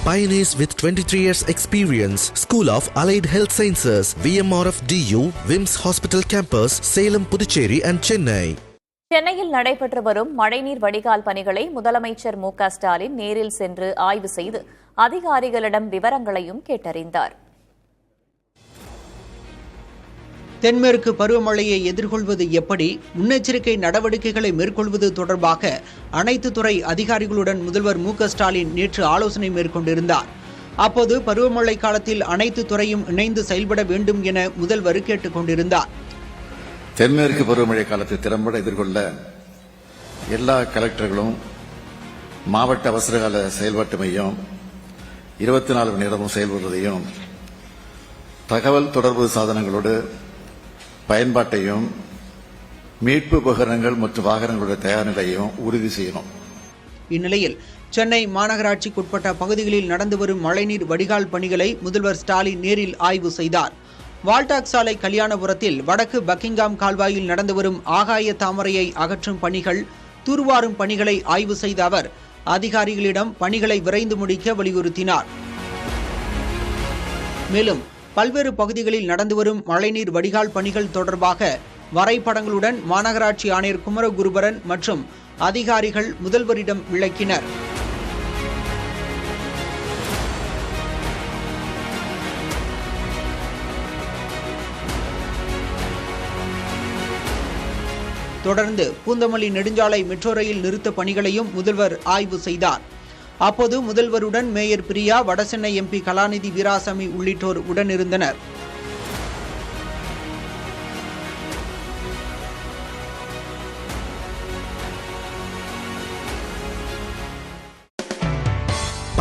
Pioneers with 23 years experience. School of Allied Health Sciences, VMRF DU, WIMS Hospital Campus, Salem, Puducherry and Chennai. சென்னையில் நடைபெற்று வரும் மழைநீர் வடிகால் பணிகளை முதலமைச்சர் மு.க.ஸ்டாலின் நேரில் சென்று ஆய்வு செய்து அதிகாரிகளிடம் விவரங்களையும் கேட்டறிந்தார். தென்மேற்கு பருவமழையை எதிர்கொள்வது எப்படி, முன்னெச்சரிக்கை நடவடிக்கைகளை மேற்கொள்வது தொடர்பாக அனைத்து துறை அதிகாரிகளுடன் முதல்வர் மு.க.ஸ்டாலின் நேற்று ஆலோசனை மேற்கொண்டிருந்தார். அப்போது பருவமழை காலத்தில் அனைத்து துறையும் இணைந்து செயல்பட வேண்டும் என முதல்வர் கேட்டுக் கொண்டிருந்தார். தென்மேற்கு பருவமழை காலத்தை திறம்பட எதிர்கொள்ள எல்லா கலெக்டர்களும் மாவட்ட அவசரகால செயல்பாட்டு மையம் 24 மணி நேரமும் செயல்படுவதையும், தகவல் தொடர்பு சாதனங்களோடு பயன்பாட்டையும், மீட்பு உபகரணங்கள் மற்றும் வாகனங்களுடைய தயார் நிலையையும் உறுதி செய்யணும். இந்நிலையில் சென்னை மாநகராட்சிக்குட்பட்ட பகுதிகளில் நடந்து வரும் மழைநீர் வடிகால் பணிகளை முதல்வர் ஸ்டாலின் நேரில் ஆய்வு செய்தார். வால்டாக் சாலை கல்யாணபுரத்தில் வடக்கு பக்கிங்காம் கால்வாயில் நடந்து வரும் ஆகாய தாமரையை அகற்றும் பணிகள், தூர்வாரும் பணிகளை ஆய்வு செய்த அவர் அதிகாரிகளிடம் பணிகளை விரைந்து முடிக்க வலியுறுத்தினார். மேலும் பல்வேறு பகுதிகளில் நடந்து வரும் மழைநீர் வடிகால் பணிகள் தொடர்பாக வரைபடங்களுடன் மாநகராட்சி ஆணையர் குமரகுருபரன் மற்றும் அதிகாரிகள் முதல்வரிடம் விளக்கினர். தொடர்ந்து பூந்தமல்லி நெடுஞ்சாலை மெட்ரோ ரயில் நிறுத்த பணிகளையும் முதல்வர் ஆய்வு செய்தார். அப்போது முதல்வருடன் மேயர் பிரியா, வடசென்னை எம்பி கலாநிதி வீராசாமி உள்ளிட்டோர் உடனிருந்தனர்.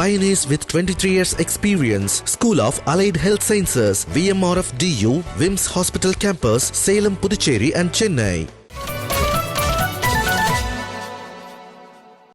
Pioneers with 23 years experience. School of Allied Health Sciences, VMRF DU, WIMS Hospital Campus, Salem, Puducherry and Chennai.